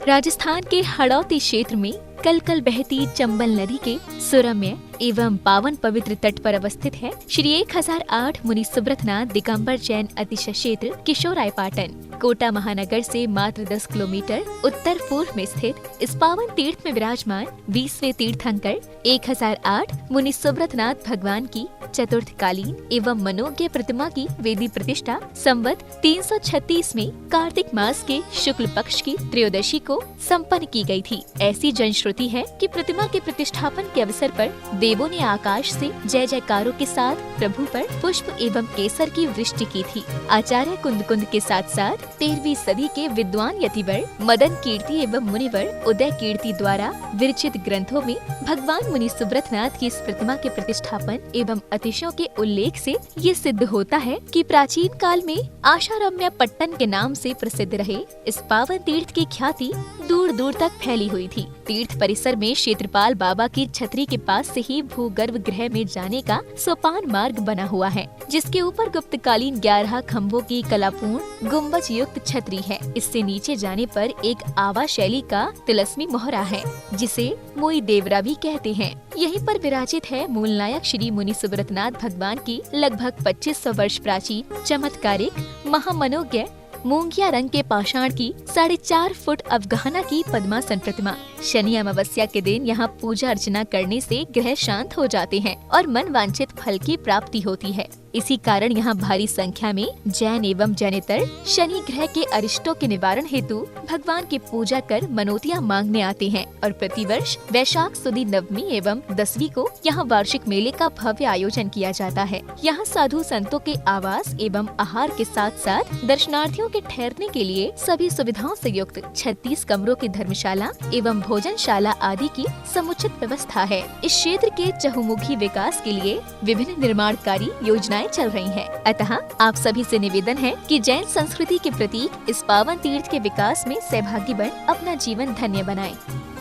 राजस्थान के हड़ौती क्षेत्र में कल कल बहती चंबल नदी के सुरम्य एवं पावन पवित्र तट पर अवस्थित है श्री 1008 मुनि सुब्रतनाथ दिगंबर जैन अतिशय क्षेत्र किशोरायपाटन। कोटा महानगर से मात्र 10 किलोमीटर उत्तर पूर्व में स्थित इस पावन तीर्थ में विराजमान 20वें तीर्थंकर 1008 मुनि सुब्रतनाथ भगवान की चतुर्थकालीन एवं मनोज्ञ प्रतिमा की वेदी प्रतिष्ठा संवत 336 में कार्तिक मास के शुक्ल पक्ष की त्रयोदशी को संपन्न की गई थी। ऐसी जनश्रुति है कि प्रतिमा के प्रतिष्ठापन के अवसर पर देवों ने आकाश से जय जयकारों के साथ प्रभु पर पुष्प एवं केसर की वृष्टि की थी। आचार्य कुंद के साथ साथ 13वीं सदी के विद्वान यतिवर मदन कीर्ति एवं मुनिवर उदय कीर्ति द्वारा विरचित ग्रंथों में भगवान मुनि सुब्रतनाथ की इस प्रतिमा के प्रतिष्ठापन एवं अतिशयों के उल्लेख से ये सिद्ध होता है कि प्राचीन काल में आशारम्य पट्टन के नाम से प्रसिद्ध रहे इस पावन तीर्थ की ख्याति दूर दूर तक फैली हुई थी। तीर्थ परिसर में क्षेत्रपाल बाबा की छतरी के पास से ही भूगर्भ गृह में जाने का सोपान मार्ग बना हुआ है, जिसके ऊपर गुप्तकालीन 11 खम्भों की कलापूर्ण गुम्बज युक्त छतरी है। इससे नीचे जाने पर एक आवा शैली का तिलस्मी मोहरा है, जिसे मोई देवरा भी कहते हैं। यहीं पर विराजित है मूल नायक श्री मुनि सुब्रतनाथ भगवान की लगभग 2500 वर्ष प्राचीन चमत्कारिक महामनोज्ञ मूंगिया रंग के पाषाण की 4.5 फुट अवगाहना की पद्मासन प्रतिमा। शनि अमावस्या के दिन यहाँ पूजा अर्चना करने से ग्रह शांत हो जाते हैं और मन वांछित फल की प्राप्ति होती है। इसी कारण यहाँ भारी संख्या में जैन एवं जैनेतर शनि ग्रह के अरिष्टों के निवारण हेतु भगवान की पूजा कर मनोतियाँ मांगने आते हैं और प्रतिवर्ष वैशाख सुदी नवमी एवं 10वीं को यहाँ वार्षिक मेले का भव्य आयोजन किया जाता है। यहाँ साधु संतों के आवास एवं आहार के साथ साथ दर्शनार्थियों के ठहरने के लिए सभी सुविधाओं से युक्त 36 कमरों की धर्मशाला एवं भोजनशाला आदि की समुचित व्यवस्था है। इस क्षेत्र के चहुमुखी विकास के लिए विभिन्न निर्माणकारी योजनाएं चल रही हैं। अतः आप सभी से निवेदन है कि जैन संस्कृति के प्रतीक इस पावन तीर्थ के विकास में सहभागी बन अपना जीवन धन्य बनाएं।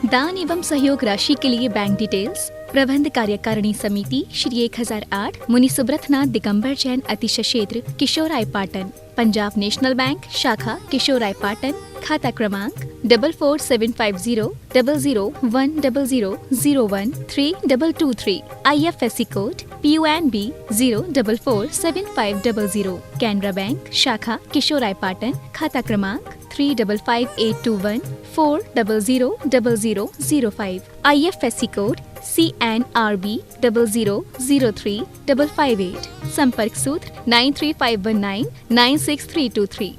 दान एवं सहयोग राशि के लिए बैंक डिटेल्स प्रबंध कार्यकारिणी समिति श्री 1008 मुनि सुब्रतनाथ दिगंबर जैन अतिशय क्षेत्र किशोरायपाटन, पंजाब नेशनल बैंक शाखा किशोरायपाटन, खाता क्रमांक 4475000100013223, IFSC code PUNB 0447500, Canara bank शाखा किशोरायपाटन, खाता क्रमांक 358821400005, IFSC कोड CNRB 0003558, संपर्क सूत्र 9351996323।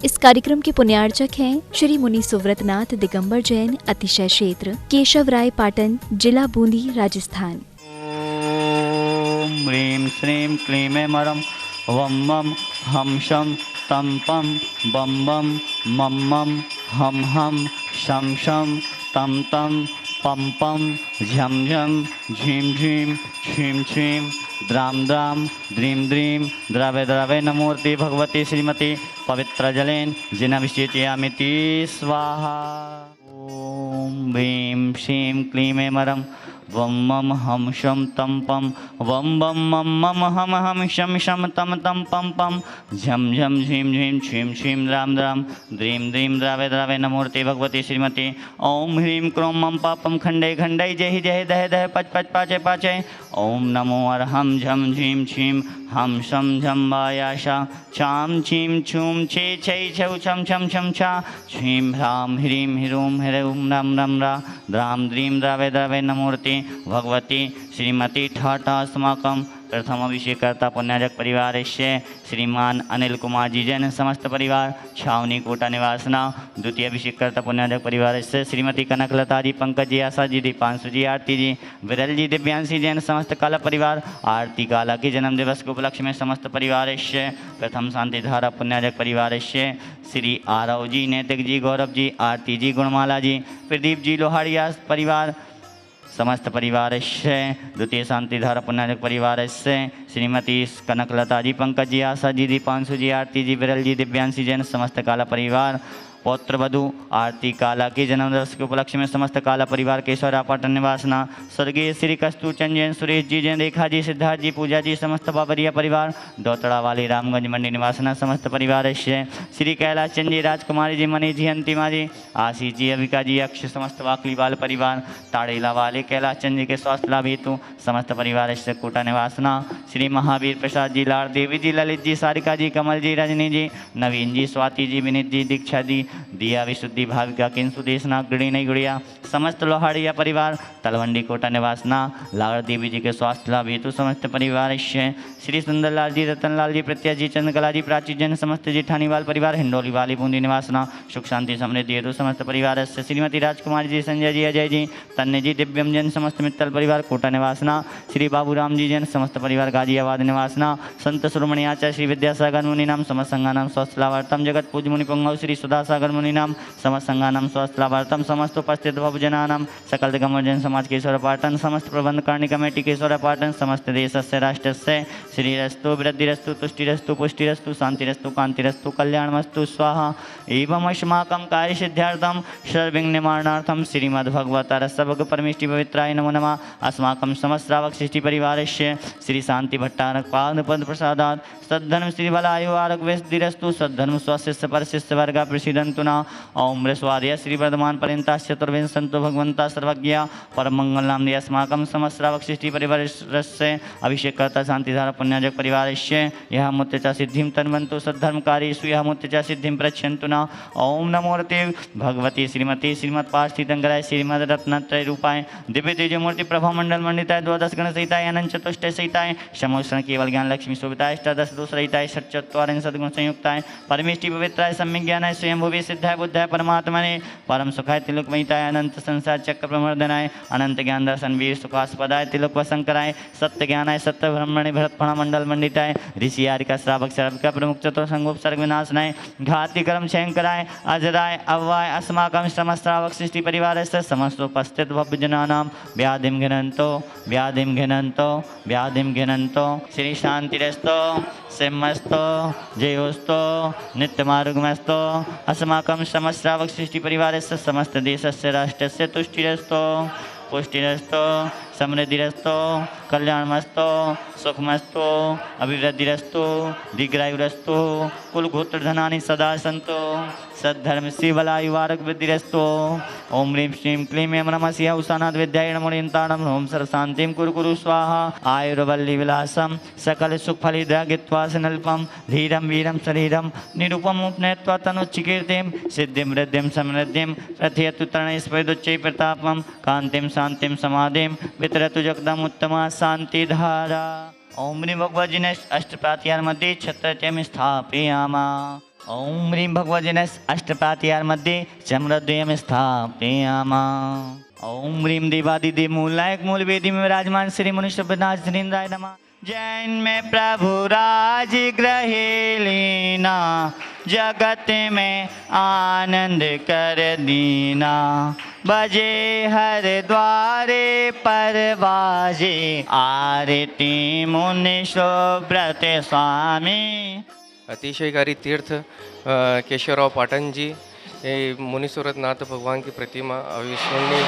इस कार्यक्रम के पुण्यार्चक हैं श्री मुनि सुब्रतनाथ दिगंबर जैन अतिशय क्षेत्र केशवरायपाटन, जिला बूंदी, राजस्थान। ओम ह्रीं श्रीं क्लीं मरम वम मम हम शम तम पम बम बम मम मम हम हम शम शम तम तम पम पम झम झम झीम झीम छीम छीम द्राम द्राम द्रीम द्रीम द्रवे द्रवे नमूर्ति भगवती श्रीमती पवित्र जलेन जिनभिषेचयामिति स्वाहा। ओम भीं श्रीं क्लीं मरम वम मम हम शम तम पम वम बम मम मम हम हम शम शम तम तम पम पम झम झम झीम झीम छीम छीम द्राम द्राम द्रीम द्रीम द्रवे द्रवे नमूर्ति भगवती श्रीमती। ओम ह्रीं क्रोम मम पापम खंडे खंडे जय जय दह दह पच पच पाचे पाचे। ओम नमो अर्हम झम झीम छीम हम शम झम वायाशा चाम छीम छूम छे छै छौ छम छम छम छा छीम ह्राम ह्रीं ह्रूम ह्रौम रम रम रा द्राम द्रीम द्रवे द्रवे नमूर्ति भगवती श्रीमती ठाटा अस्माकं प्रथम अभिषेकर्ता पुण्याजक परिवार श्रीमान अनिल कुमार जी जैन समस्त परिवार छावनी कोटा निवासना। द्वितीय अभिषेकर्ता पुण्याजक परिवार श्रीमती कनकलता जी, पंकज जी, आशा जी, दीपांशु जी, आरती जी, विरल जी, दिव्यांशी जैन समस्त काला परिवार। आरती काला के जन्म दिवस के उपलक्ष्य में समस्त परिवार प्रथम शांति धारा पुण्याजक परिवार श्री आरव जी, नैतिक जी, गौरव जी, आरती जी, गुणमाला जी, प्रदीप जी, लोहारिया परिवार समस्त परिवार द्वितीय शांतिधारा पुण्याजक परिवार श्रीमती कनकलता जी, पंकज जी, आशा जी, दीपांशु जी, आरती जी, विरल जी, दिव्यांशी जैन समस्त काला परिवार। पौत्र वधु आरती काला के जन्मदिवस के उपलक्ष्य में समस्त काला परिवार केशवरा पाटन निवासना स्वर्गीय श्री कस्तूर चंद जैन, सुरेश जी जैन, रेखा जी, सिद्धार्थ जी, पूजा जी, समस्त बाबरिया परिवार दौतड़ा वाली रामगंज मंडी निवासना समस्त परिवार श्री कैलाश चंद जी, राजकुमारी जी, मनीष जी, अंतिमा जी, आशीष जी, अविका जी, अक्ष समस्त वाकली बाल परिवार ताड़ेला वाले कैलाश चंद जी के स्वास्थ्य लाभ हेतु समस्त परिवार कोटा निवासना श्री महावीर प्रसाद जी, लाड़ देवी जी, ललित जी, सारिका जी, कमल जी, रजनी जी, नवीन जी, स्वाति जी, विनीत जी, दीक्षा जी, दिया विशुद्धि, भाविका किंसु देशना, गुड़ी नहीं गुड़िया, समस्त लोहाड़िया परिवार तलवंडी कोटा निवासना लाड़ देवी जी के स्वास्थ्य लाभ हेतु समस्त परिवार श्री सुंदरलाल जी, रतनलाल जी, प्रत्या जी, चंद्रकला जी, प्राची जन, समस्त जेठानीवाल परिवार हिंडोली वाली बूंदी निवासना सुख शांति समृद्धि हेतु समस्त परिवार श्रीमती राजकुमारी जी, संजय जी, अजय जी, तन्ने जी, दिव्यम जन, समस्त मित्तल परिवार कोटा निवासना श्री बाबूराम जी जन, समस्त परिवार गाजियाबाद निवासना संत सुरमणि आचार्य श्री विद्यासागर मुनि नाम समस्त संगानाम स्वस्थ लाभार्थम जगत पूज मुनि पंगव श्री सुधासागर मुनि नाम समस्त संगानाम स्वस्थ लाभार्थम समस्त उपस्थित भवजनानाम सकल दिगंबर जन समाज केशवर पाटन समस्त प्रबंध करणी कमेटी केशवर पाटन समस्त देशस्य राष्ट्रस्य श्रीरस्तु वृद्धिरस्तु तुष्टिरस्तु पुष्टिरस्तु शांतिरस्तु कांतिरस्तु कल्याणमस्तु स्वाहा एवं अस्माकं कार्य सिद्ध्यार्थम सर्वविघ्न निवारणार्थम श्रीमद्भगवतरसभग परमेष्टि पवित्राय नमो नमः अस्माकं समस्त श्रावक सृष्टि परिवारस्य श्री शांति भट्टारक पाद पद प्रसादात् सद्धर्म श्री बलायु आरोग्य वृद्धिरस्तु सद्धर्म स्वशिष्य परशिष्य वर्गा प्रसिद्धन्तु न ओम ऋस्वादय श्री वर्धमान पर्यंता चतुर्विंशन्तु भगवन्ता सर्वज्ञ परम मंगल नाम दे अस्माकं समस्त श्रावक सृष्टि परिवारस्य अभिषेक कर्ता शांतिधारा पुण्याजक परिवारस्य यह मुत्य च सिद्धिं तन्वन्तु सद्धर्मकारीषु यह मुत्य च सिद्धिं प्रयच्छन्तु न ओम नमोरते भगवती श्रीमती श्रीमत्पार्थितंकराय श्रीमद रत्नत्रय रूपाय दिव्य तेज मूर्ति प्रभा मंडल मंडिताय द्वादश गण सहिताय अनंत चतुष्टय सहिताय समोषण केवल ज्ञान लक्ष्मी शोभिताय अष्टादश दोष रहिताय षट्चत्वारिंशत् सद्गुण संयुक्ताय परमेष्टि पवित्राय सम्यक ज्ञानाय स्वयंभुवे सिद्धाय बुद्धाय परमात्मने परम सुखाय तिलोकमयिताय अनंत संसार चक्र प्रमर्दनाय अनंत ज्ञान दर्शन वीर सुखास्पदाय तिलोक वसंकराय सत्य ज्ञानाय सत्य ब्रह्मणे भरतफण मंडल मंडिताय ऋषि आरिका श्रावक श्राविका प्रमुख चतुर संगोप सर्ग विनाशनाय घाति कर्म क्षयंकराय अजराय अव्वाय अस्माकं समस्त श्रावक सृष्टि परिवारस्य समस्त उपस्थित भव्यजनानां व्याधिं घ्नन्तो श्री शांतिरस्तो सिंहस्तो जयोस्तो नित्यमार्गमस्तो अस्माकं समस्त श्रावक सृष्टि परिवारस्य समस्त देशस्य राष्ट्रस्य तुष्टिरस्तो पुष्टिरस्तो समृद्धिरस्तो कल्याणमस्तो सुखमस्तो अभिवृद्धिरस्तो दीर्घायुरस्तो कुलगोत्र धनानि सदा सन्तो सद्धर्म श्रीबलायु आरोग्य वृद्धिरस्तो ओम ह्रीं श्रीं क्लीं ऐं नमः शिव उषानाथ विद्याय नमो नियंताणं ओम सर्वशान्तिं कुरु कुरु स्वाहा आयुर्वल्ली विलासं सकल सुखफलिद्रागित्वासनल्पं धीरं वीरं शरीरं निरूपम् उपनयत्वा तनुच्चिकीर्तिं सिद्धिं वृद्धिं समृद्धिं प्रथयतु तरणैस्पैदुच्चै प्रतापं कान्तिं शान्तिं समाधिं वितरतु जगदम् उत्तमा शान्तिधारा ओम ह्रीं भगवद्जिने अष्टप्रात्यार मध्ये छत्रत्यं स्थापयामा ओम ह्रीं भगवद्जिने अष्टप्रात्यार मध्ये समृद्धयं स्थापयामा ओम ह्रीं देवादिदेव मूलायक मूल वेदी में विराजमान श्री मनुष्यनाथ श्रीन्द्राय नमः जैन में प्रभु राज ग्रहे लीना जगत में आनंद कर दीना बजे हर द्वारे पर बाजे आरती मुनि सुब्रत स्वामी अतिशयकारी तीर्थ केशवराव पाटन जी मुनीश्वरनाथ भगवान की प्रतिमा अविस्मरणीय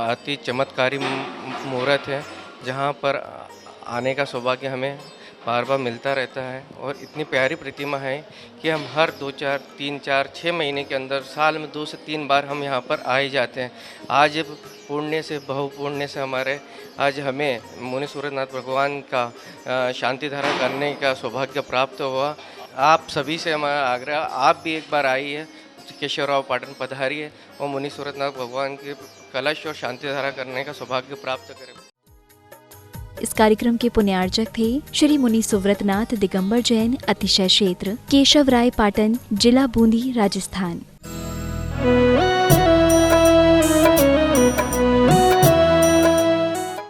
अति चमत्कारी मूर्त है, जहाँ पर आने का सौभाग्य हमें बार बार मिलता रहता है। और इतनी प्यारी प्रतिमा है कि हम हर 2-4-3-4-6 महीने के अंदर साल में 2 से 3 बार हम यहाँ पर आए जाते हैं। आज पुण्य से बहुपुण्य से हमारे आज हमें मुनीश्वरनाथ भगवान का शांतिधारा करने का सौभाग्य प्राप्त हुआ। आप सभी से हमारा आग्रह, आप भी एक बार आइए, केशवराव पाटन पधारिए और मुनीश्वरनाथ भगवान के कलश और शांतिधारा करने का सौभाग्य प्राप्त करें। इस कार्यक्रम के पुण्यार्चक थे श्री मुनि सुव्रतनाथ दिगंबर जैन, अतिशय क्षेत्र केशव राय पाटन, जिला बूंदी, राजस्थान।